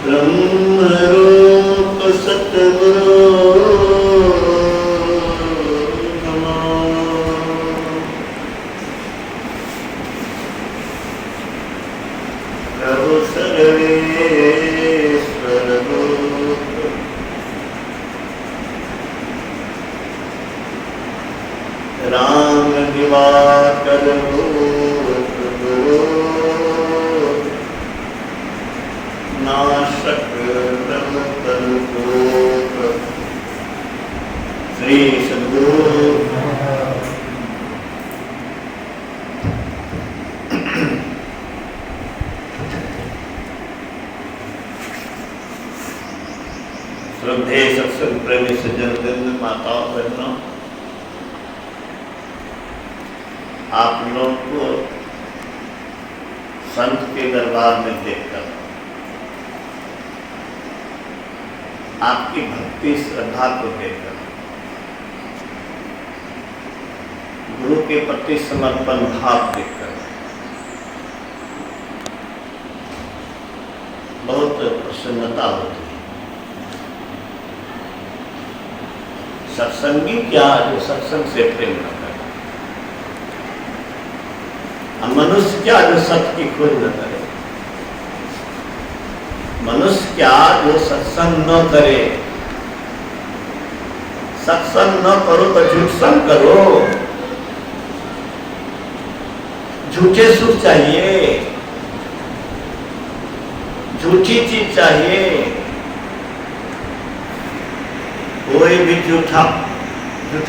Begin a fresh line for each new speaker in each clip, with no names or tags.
ब्रह्मरूप सतगुरु प्रभु सर्वेश्वर राम दिवाकर नाशक ब्रह्म तनुकोप श्री सद्गुरु श्रद्धेय सत्संग प्रेमी सज्जन माताओं बहनों, आप लोग को संत के दरबार में देखकर आपकी भक्ति श्रद्धा को देखकर गुरु के प्रति समर्पण भाव देखकर बहुत प्रसन्नता होती है। सत्संगी क्या जो सत्संग से प्रेम न करे, मनुष्य क्या जो सत्य की खोज न करे, मनुष्य क्या जो सत्संग न करे। सत्संग न करो तो झूठ संग करो। झूठे सुख चाहिए, झूठी चीज चाहिए। कोई भी झूठा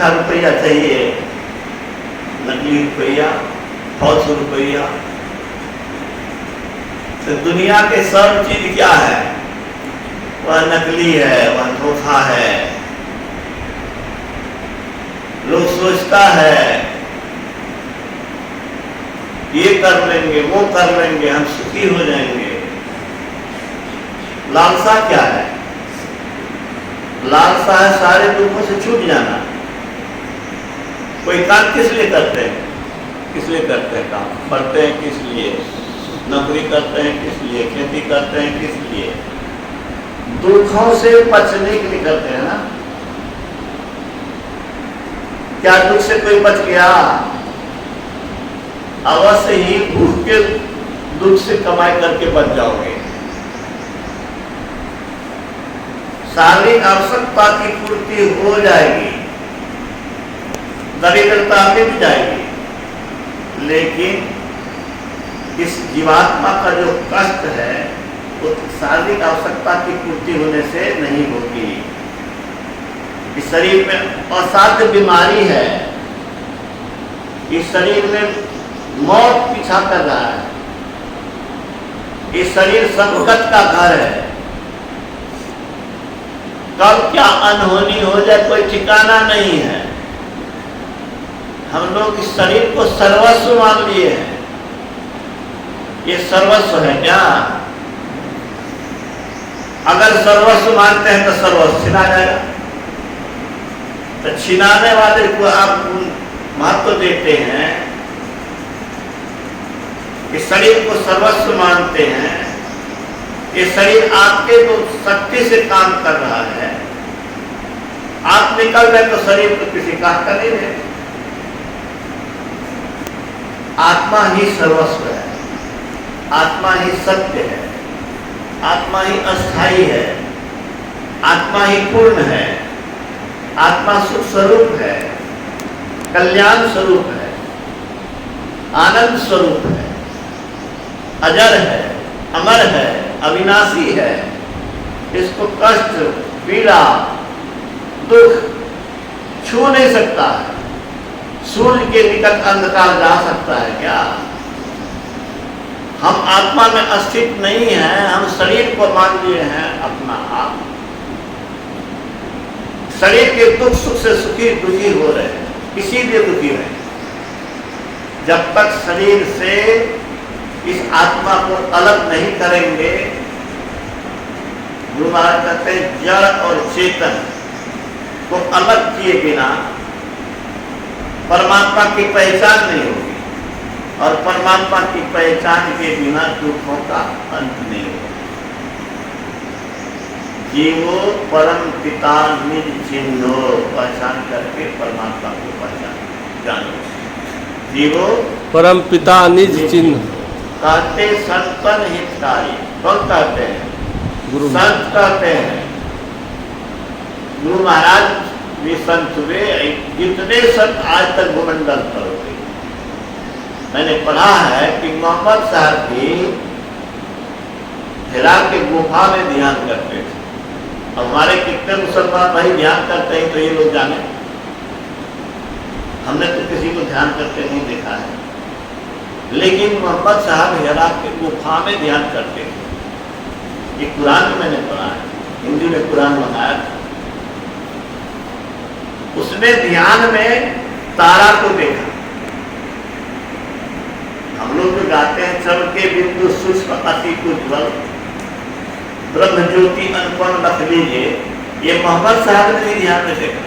रुपया चाहिए, नकली रुपया, फौज रुपया। तो दुनिया के सब चीज क्या है? वह नकली है, वह धोखा है। लोग सोचता है ये कर लेंगे, वो कर लेंगे, हम सुखी हो जाएंगे। लालसा क्या है? लालसा है सारे दुखों से छूट जाना। कोई काम किस लिए करते हैं? किस लिए करते हैं काम? पढ़ते हैं किस लिए? नौकरी करते हैं किस लिए? खेती करते हैं किस लिए? दुखों से बचने के लिए करते हैं ना। क्या दुख से कोई बच गया? अवश्य ही भूख के दुख से कमाई करके बच जाओगे। शारीरिक आवश्यकता की पूर्ति हो जाएगी, दरिद्रता मिट जाएगी, लेकिन इस जीवात्मा का जो कष्ट है वो शारीरिक आवश्यकता की पूर्ति होने से नहीं होगी। इस शरीर में असाध्य बीमारी है, इस शरीर में मौत पीछा कर रहा है, इस शरीर संकट का घर है। कब क्या अनहोनी हो जाए कोई ठिकाना नहीं है। हम लोग इस शरीर को सर्वस्व मान लिए हैं। ये सर्वस्व है क्या? अगर सर्वस्व मानते हैं तो सर्वस्व छिना जाएगा। तो छिनाने वाले को आप महत्व देते हैं। इस शरीर को सर्वस्व मानते हैं। ये शरीर आपके तो शक्ति से काम कर रहा है। आप निकल गए तो शरीर तो किसी काम का नहीं है। आत्मा ही सर्वस्व है, आत्मा ही सत्य है, आत्मा ही अस्थाई है, आत्मा ही पूर्ण है, आत्मा सुख स्वरूप है, कल्याण स्वरूप है, आनंद स्वरूप है, अजर है, अमर है, अविनाशी है। इसको कष्ट, पीड़ा, दुख छू नहीं सकता है। सूर्य के निकट अंधकार जा सकता है क्या? हम आत्मा में अस्तित्व नहीं है, हम शरीर को मान लिए हैं अपना आप। शरीर के दुख सुख से सुखी दुखी हो रहे हैं, इसीलिए दुखी रहे। जब तक शरीर से इस आत्मा को अलग नहीं करेंगे, गुरु महाराज कहते हैं जड़ और चेतन को अलग किए बिना परमात्मा की पहचान नहीं होगी, और परमात्मा की पहचान के बिना दुखों का अंत नहीं होगा। जीवो परम पिता निज चिन्हो, पहचान करके परमात्मा को पहचान जानो। जीवो
परम पिता निज चिन्ह।
कहते संतन हितकारी, कौन कहते हैं?
गुरु
संत कहते हैं। गुरु महाराज भी संत हुए। जितने संत आज तक भूमंडल पर हुए, मैंने पढ़ा है कि मोहम्मद साहब भी हिरा के गुफा में ध्यान करते थे। अब हमारे कितने मुसलमान भाई ध्यान करते हैं तो ये लोग जाने, हमने तो किसी को ध्यान करते नहीं देखा है। लेकिन मोहम्मद साहब हिरा के गुफा में ध्यान करते थे। ये कुरान में मैंने पढ़ा है, हिंदी में कुरान मंगाया था। उसने ध्यान में तारा को देखा। हम लोग जो गाते हैं चल के बिंदु सूक्ष्म अति उज्ज्वल ब्रह्म ज्योति अनुपम रख लीजिए, ये मोहम्मद साहब ने भी ध्यान में देखा।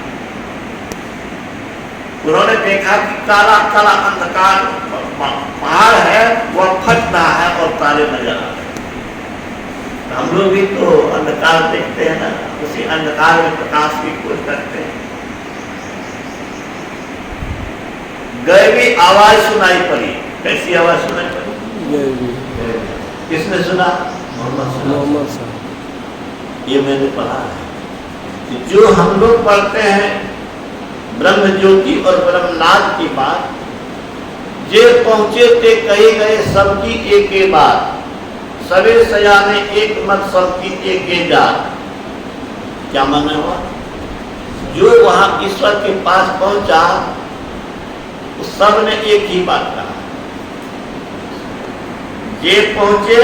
उन्होंने देखा कि काला काला अंधकार पहाड़ है, वह फट रहा है और तारे नजर आ रहे हैं। हम लोग भी तो अंधकार देखते हैं ना, उसी अंधकार में प्रकाश की खोज करते हैं। गैबी आवाज सुनाई पड़ी। कैसी आवाज सुनाई पड़ी? किसने सुना?
मोहम्मद साहब।
ये मैंने पढ़ा है। जो हम लोग पढ़ते हैं ब्रह्म ज्योति और ब्रह्मनाथ की बात, जे पहुंचे ते कही गए सबकी एक एक बात, सबे सजाने एक मत सबकी एक एक जात। क्या माना हुआ? जो वहां ईश्वर के पास पहुंचा उस सब ने एक ही बात कहा। जे पहुंचे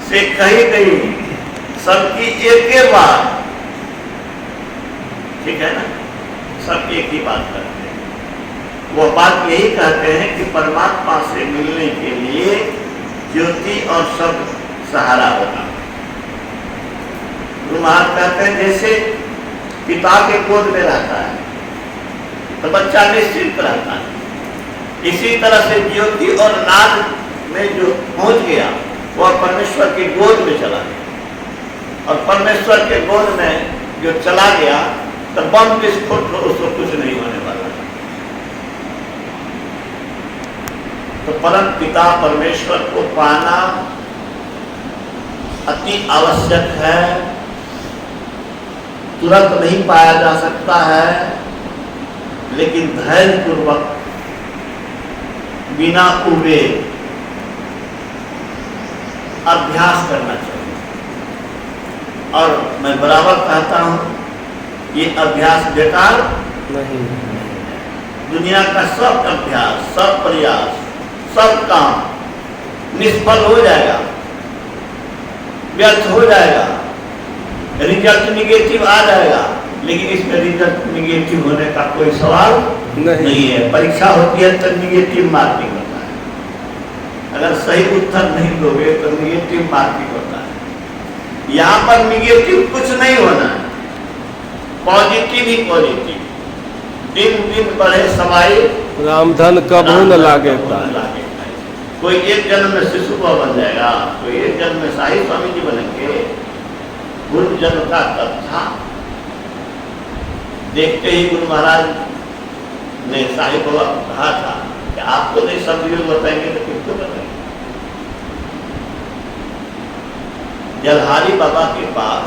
से कही गई सबकी एक एक बात। ठीक है ना? सब एक ही बात करते हैं। वो बात यही कहते हैं कि परमात्मा से मिलने के लिए ज्योति और शब्द सहारा होगा। गुरु महाराज कहते हैं जैसे पिता के गोद में रहता है तो बच्चा निश्चिंत रहता है, इसी तरह से ज्योति और नाद में जो पहुंच गया वह परमेश्वर की गोद में चला गया। और परमेश्वर के गोद में जो चला गया तो बम विस्फोट हो, उसको कुछ नहीं होने वाला। तो परम पिता परमेश्वर को पाना अति आवश्यक है। तुरंत नहीं पाया जा सकता है, लेकिन धैर्य पूर्वक बिना उबे अभ्यास करना चाहिए। और मैं बराबर कहता हूं ये अभ्यास बेकार
नहीं।
दुनिया का सब अभ्यास, सब प्रयास, सब काम निष्फल हो जाएगा, व्यर्थ हो जाएगा, रिजल्ट निगेटिव आ जाएगा। लेकिन इसमें रिजल्ट निगेटिव होने का कोई सवाल नहीं है। परीक्षा होती है तो निगेटिव मार्किंग होता है। अगर सही उत्तर नहीं दोगे तो निगेटिव मार्किंग होता है। यहाँ पर निगेटिव कुछ नहीं होना है, पॉजिटिव ही पॉजिटिव। दिन दिन बढ़े समाई
रामधन कबू न लागे।
कोई एक जन्म में शिशु बन जाएगा, कोई एक जन्म में शाही स्वामी जी बनेंगे। पूर्व जन्म का तब था। देखते ही गुरु महाराज ने शाही बाबा को कहा था कि आपको नहीं सब योग बताएंगे तो किसको बताएंगे। जलहारी बाबा के पास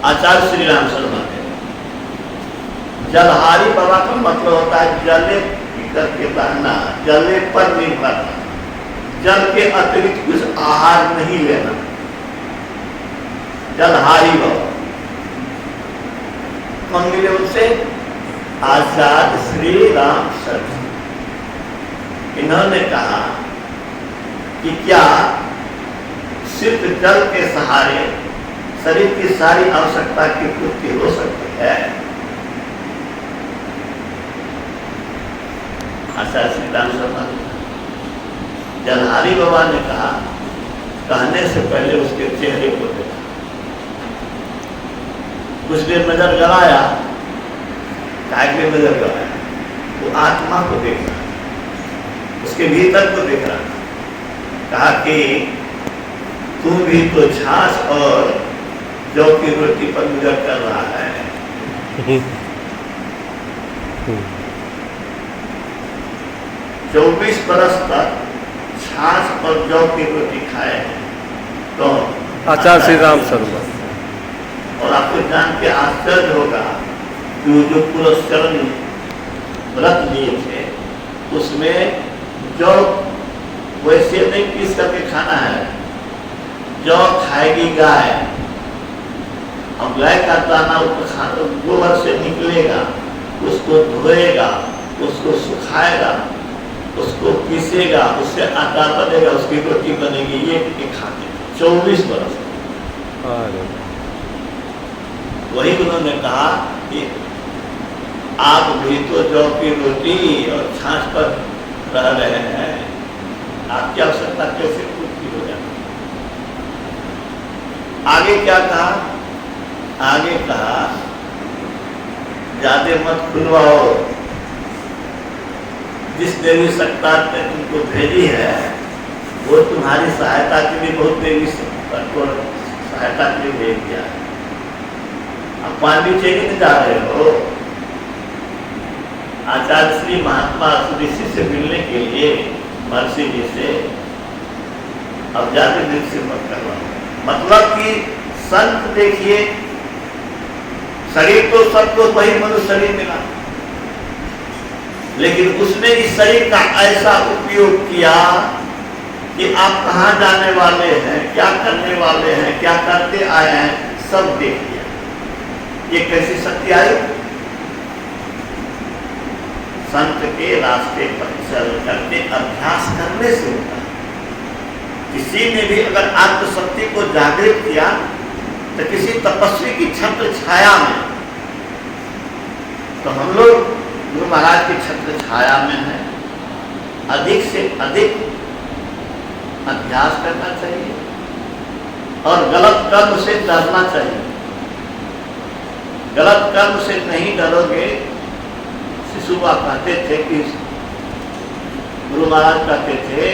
आचार्य श्री राम शर्मा थे। जलहारी बाबा का मतलब होता है जले करके बहना, जले पर निर्भर, जल के अतिरिक्त कुछ आहार नहीं लेना। जलहारी बाबा कौन मिले उनसे? आचार्य श्री राम शर्मा। इन्होंने कहा कि क्या सिर्फ जल के सहारे शरीर की सारी आवश्यकता की पूर्ति हो सकती है? आचार्य श्री राम शर्मा। जलहारी बाबा ने कहा, कहने से पहले उसके चेहरे को देखा, कुछ देर नजर गड़ाया। काहे नजर गड़ाया? वो आत्मा को देख रहा, उसके भीतर को देख रहा। कहा कि तू भी तो छाछ और जौ की रोटी पर गुजर कर रहा है। 24 बरस तक छाछ और जौ की रोटी खाए तो
आचार्य श्री राम शर्मा।
और आपको जान के आश्चर्य होगा कि वो जो पुरस्करण व्रत लिए थे उसमें जौ वैसे नहीं पीस करके खाना है। जौ खाएगी गाय, अब गाय का दाना गोबर से निकलेगा, उसको धोएगा, उसको सुखाएगा, उसको पीसेगा, उससे आटा बनेगा, उसकी रोटी बनेगी, ये खाते 24 बरस। वही उन्होंने कहा कि आप भी तो जौ की रोटी और छाछ पर रह रहे हैं, आपकी आवश्यकता कैसे पूर्ति हो जाती। आगे क्या कहा? आगे कहा ज्यादा मत खुलवाओ, जिस देवी सत्ता ने तुमको भेजी है वो तुम्हारी सहायता के लिए बहुत देवी सहायता के लिए भेज दिया है। अब पांडिचेरी में जा रहे हो आचार्य श्री महात्मा ऋषि से मिलने के लिए, महर्षि जी से, अब ज्यादा दिन से मत करवाओ। मतलब कि संत देखिए, शरीर तो सबको वही मनुष्य शरीर मिला, लेकिन उसने इस शरीर का ऐसा उपयोग किया कि आप कहाँ जाने वाले हैं, क्या करने वाले हैं, क्या करते आए हैं, सब देख लिया। ये कैसी शक्ति आई? संत के रास्ते पर चल करके अभ्यास करने से होता है। किसी ने भी अगर आत्मशक्ति को जागृत किया तो किसी तपस्वी की छत्र छाया में, तो हम लोग गुरु महाराज की छत्र छाया में हैं, अधिक से अधिक अभ्यास करना चाहिए और गलत कर्म से डरना चाहिए। गलत कर्म से नहीं डरोगे। शिशुबा कहते थे कि गुरु महाराज कहते थे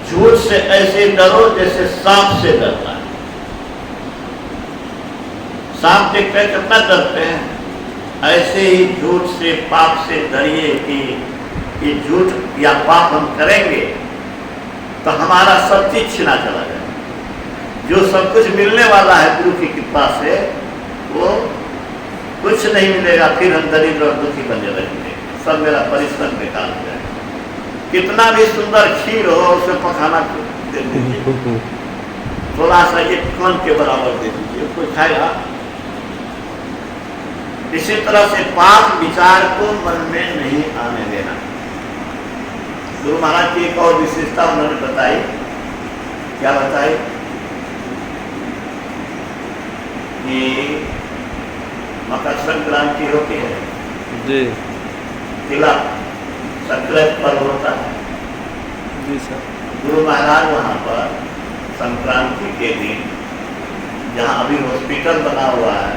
झूठ से ऐसे डरो जैसे सांप से डरता है। सांप देखते हैं कितना डरते हैं, ऐसे ही झूठ से, पाप से डरिए कि झूठ या पाप हम करेंगे तो हमारा सब चीज छिना चला जाए। जो सब कुछ मिलने वाला है गुरु की कृपा से वो कुछ नहीं मिलेगा, फिर हम दरिद्र और दुखी बने रहेंगे, सब मेरा परिश्रम बेकार हो जाएगा। कितना भी सुंदर खीर हो उसे पकाना दे दीजिए, थोड़ा सा एक कण के बराबर दे दीजिए, कोई खाएगा? इसी तरह से पाप विचार को मन में नहीं आने देना। गुरु महाराज की एक और विशेषता उन्होंने बताई। क्या बताई? कि मकर संक्रांति होती है
जी,
तिला संक्रांति पर्व होता है
जी सर।
गुरु महाराज वहाँ पर संक्रांति के दिन, जहाँ अभी हॉस्पिटल बना हुआ है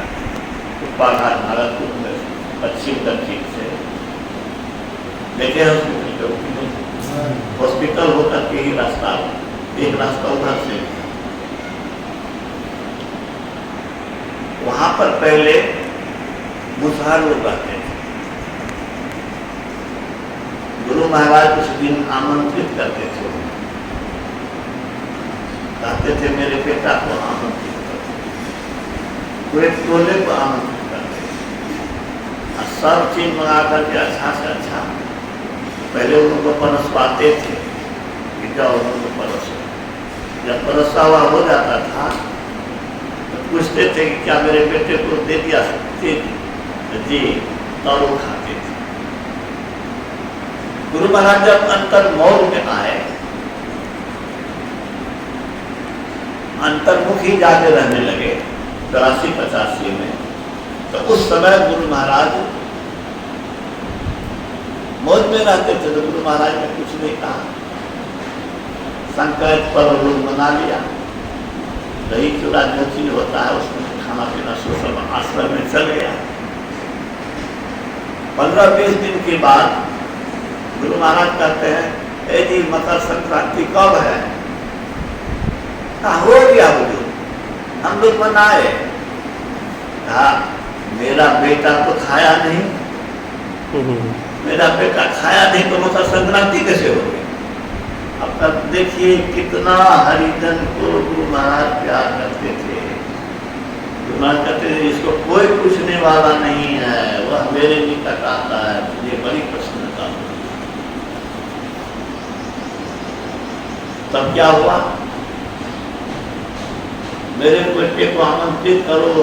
उत्पाघाट भारतपुर में, पश्चिम दक्षिण से देखे हॉस्पिटल होकर के ही रास्ता, एक रास्ता उधर से, वहां पर पहले मुसहर लोग रहते थे। गुरु महाराज उस दिन आमंत्रित करते थे, कहते थे मेरे बेटा को आमंत्रित करो, पूरे टोले को आमंत्रित करते थे। सब चीज मंगा करके अच्छा से अच्छा पहले उनको परसवाते थे कि जाओ उनको परसो। जब परसा हुआ हो जाता था तो पूछते थे कि क्या मेरे बेटे को दे दिया सकते जी, और वो खाते थे। गुरु महाराज जब अंतर्मौल में आए, अंतर्मुख ही जाके रहने लगे 83-85 में, तो उस समय गुरु महाराज मौज में रहते थे। तो गुरु महाराज ने कुछ नहीं कहा, संक्रांति पर लोग मना लिया, दही चूड़ा जो चीज होता है उसमें खाना पीना सोशल आश्रम में चल गया। 15-20 दिन के बाद गुरु महाराज कहते हैं, ए जी मकर संक्रांति कब है? हो गया बुजुर्ग, हम लोग बनाए। कहा मेरा बेटा तो खाया नहीं, मेरा बेटा खाया नहीं तो मतलब संक्रांति कैसे हो गई। अब तक देखिए कितना हरिजन को गुरु महाराज प्यार करते थे। गुरु महाराज कहते थे इसको कोई पूछने वाला नहीं है, वह मेरे निकट आता है, मुझे बड़ी प्रसन्नता हुई। तब क्या हुआ, मेरे बेटे को आमंत्रित करो,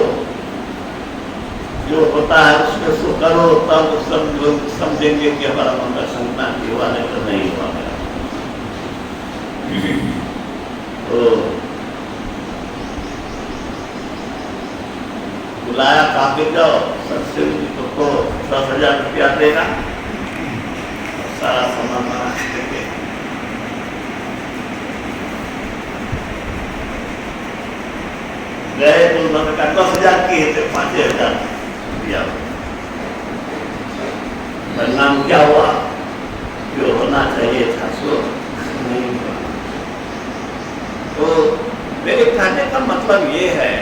जो होता है उसमें सो करो, तब समझेंगे कि हमारा मंगल संक्रांति हुआ, नहीं तो नहीं हुआ मेरा। तो बुलाया, काफी जाओ सबसे को 10,000 रुपया देगा, सारा सामान बना देंगे। गए तो उन्होंने कहा 10,000 की है तो 5,000 दिया। परिणाम क्या हुआ, जो होना चाहिए था सो नहीं हुआ। तो मेरे कहने का मतलब ये है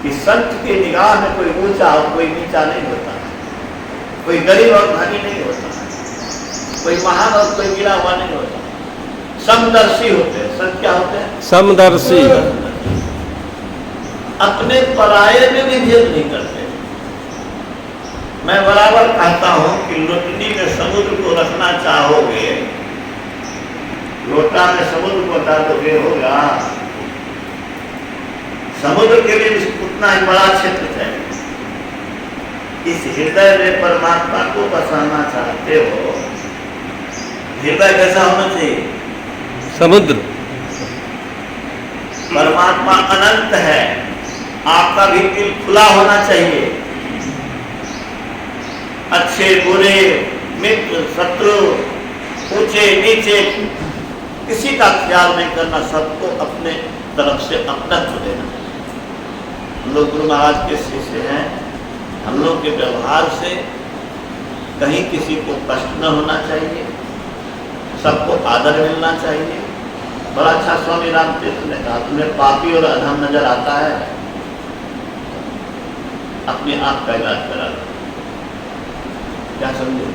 कि संत की निगाह में कोई ऊंचा और कोई नीचा नहीं होता, कोई गरीब और धनी नहीं होता, कोई महान और कोई गिरा हुआ नहीं होता, समदर्शी होते हैं। संत क्या होते हैं?
समदर्शी।
अपने पराये में भी भेद नहीं करते। मैं बराबर कहता हूं कि लोटनी में समुद्र को रखना चाहोगे, लोटा में समुद्र को डालोगे होगा, समुद्र के लिए उतना ही बड़ा क्षेत्र है। इस हृदय में परमात्मा को बसाना चाहते हो, हृदय कैसा होना चाहिए?
समुद्र।
परमात्मा अनंत है, आपका भी दिल खुला होना चाहिए। अच्छे बुरे, मित्र शत्रु, ऊंचे नीचे किसी का ख्याल नहीं करना, सबको अपने तरफ से अपनत्व देना। हम लोग गुरु महाराज के शिष्य हैं, हम लोग के व्यवहार से कहीं किसी को कष्ट न होना चाहिए, सबको आदर मिलना चाहिए। बड़ा अच्छा स्वामी रामतीर्थ ने कहा, तुम्हें पापी और अधम नजर आता है, अपने आप का इलाज करा लो। क्या समझे?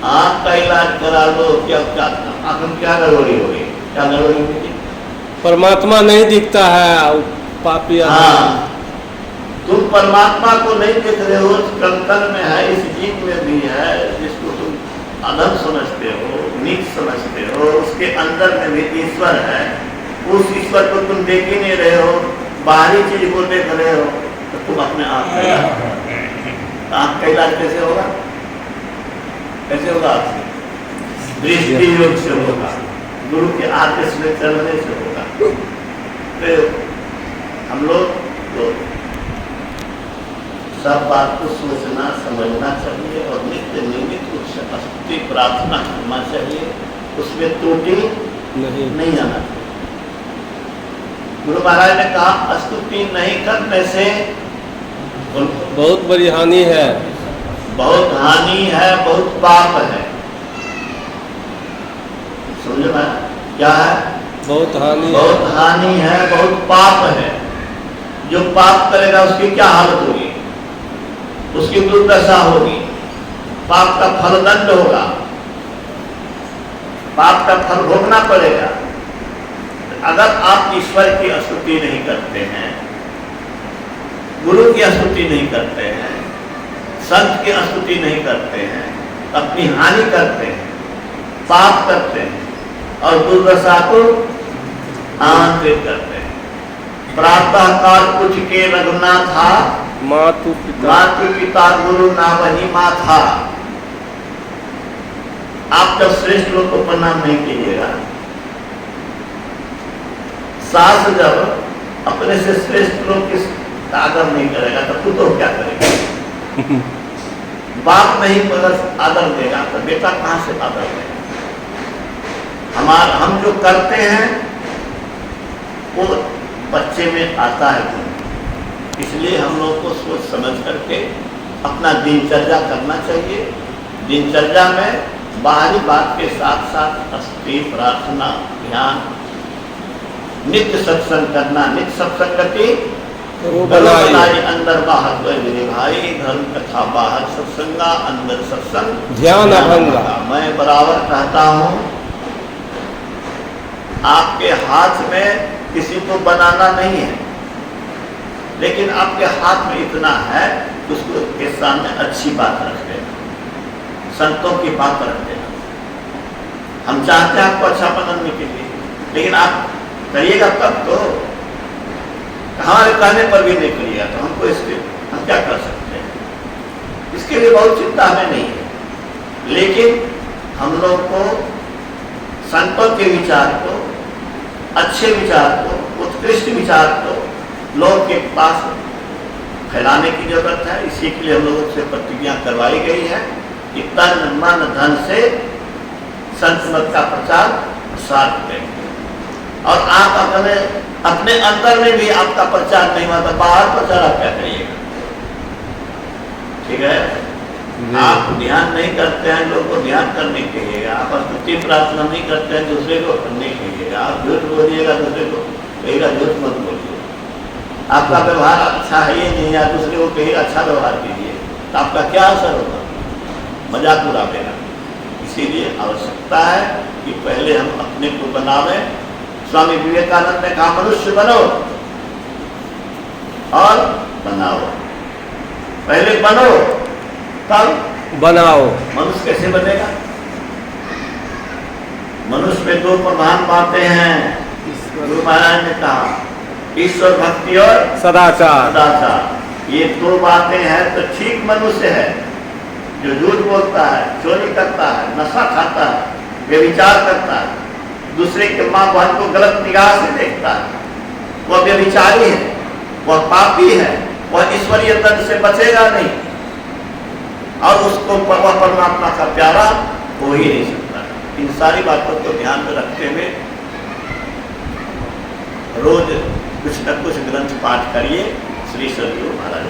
आँख का इलाज करा लो। क्या क्या आँख में क्या गड़बड़ी हो गई? क्या गड़बड़ी हुई?
परमात्मा नहीं दिखता है, पापी।
हाँ, तुम परमात्मा को नहीं देख रहे हो, कंकन में है, इस जीव में भी है, जिसको तुम अधम समझते हो, नीच समझते हो, उसके अंदर में भी ईश्वर है। उस ईश्वर को तुम देख ही नहीं रहे हो, बाहरी चीज को देख रहे हो, तो तुम अपने आप का इलाज, आँख का इलाज कैसे होगा? कैसे होगा? आपसे दृष्टि योग से होगा, गुरु के आदेश में चलने से होगा। तो हम लोग तो सब बात को सोचना समझना चाहिए और नित्य नियमित रूप से स्तुति प्रार्थना करना चाहिए, उसमें त्रुटि नहीं आना चाहिए। गुरु महाराज ने कहा स्तुति नहीं करने से
बहुत बड़ी हानि है,
बहुत हानि है, बहुत पाप है। समझ में? क्या है?
बहुत हानि,
बहुत हानि है, बहुत पाप है। जो पाप करेगा उसकी क्या हालत होगी? उसकी दुर्दशा होगी, पाप का फल दंड होगा, पाप का फल भोगना पड़ेगा। अगर आप ईश्वर की स्तुति नहीं करते हैं, गुरु की स्तुति नहीं करते हैं, संत की स्तुति नहीं करते हैं, अपनी हानि करते हैं, पाप करते हैं और दुर्दशा को आमंत्रित करते हैं। प्रातः काल उठ के रघुनाथा, मातु पिता गुरु ना वही माथा। आप जब श्रेष्ठ लोग को प्रणाम नहीं कीजिएगा, सास जब अपने से श्रेष्ठ लोग की आदर नहीं करेगा तो पुत्र क्या करेगा? बाप नहीं अगर आदर देगा तो बेटा कहां से आदर देगा? हम जो करते हैं वो बच्चे में आता है, इसलिए हम लोग को सोच समझ करके अपना दिनचर्या करना चाहिए। दिनचर्या में बाहरी बात के साथ साथ स्तुति प्रार्थना ध्यान नित्य सत्संग करना, नित्य सत्संगति
वो
बनाई
बनाई
अंदर बाहर द्वय मेरे भाई, धर्म कथा बाहर सत्संगा, अंदर सत्संग
ध्यान अभंगा।
मैं बराबर कहता हूँ, आपके हाथ में किसी को बनाना नहीं है, लेकिन आपके हाथ में इतना है कि उसको के सामने अच्छी बात रख देना, संतों की बात रख देना। हम चाहते हैं आपको अच्छा बनाने के लिए, लेकिन आप करिएगा तब तो, हमारे कहने पर भी नहीं करिएगा तो हमको इसके हम क्या कर सकते हैं? इसके लिए बहुत चिंता हमें नहीं है, लेकिन हम लोग को संतों के विचार को, अच्छे विचार को, उत्कृष्ट विचार को लोग के पास फैलाने की जरूरत है। इसी के लिए हम लोगों से प्रतिज्ञा करवाई गई है कि तन मन धन से संत मत का प्रचार प्रसार करेंगे। और आप अपने अंदर में भी आपका प्रचार नहीं हुआ तो बाहर प्रचार आप क्या करिएगा? ठीक है, आप ध्यान नहीं करते हैं, लोगों को ध्यान करने कहिएगा। आप स्तुति प्रार्थना नहीं करते हैं, दूसरे को करने कहिएगा। आप झूठ बोलिएगा, दूसरे को कहिएगा झूठ मत बोलिए। आपका व्यवहार अच्छा है ये नहीं है, दूसरे को कहिए अच्छा व्यवहार कीजिए, तो आपका क्या असर होगा? मजाक उड़ावेगा। इसीलिए आवश्यकता है कि पहले हम अपने को बनावें। स्वामी विवेकानंद ने कहा मनुष्य बनो और बनाओ। पहले बनो तब
बनाओ।
मनुष्य कैसे बनेगा? मनुष्य में दो प्रधान बातें हैं। गुरु महाराज ने कहा ईश्वर भक्ति और
सदाचार।
सदाचार। ये दो बातें हैं तो ठीक मनुष्य है। जो झूठ बोलता है, चोरी करता है, नशा खाता है, व्यभिचार करता है, दूसरे के माँ बहन को गलत निगाह से देखता है, वह व्यभिचारी है, वह पापी है, वह ईश्वरीय दंड से बचेगा नहीं और उसको वह परमात्मा का प्यारा हो ही नहीं सकता। इन सारी बातों को ध्यान में रखते हुए रोज कुछ न कुछ ग्रंथ पाठ करिए। श्री सदगुरु महाराज।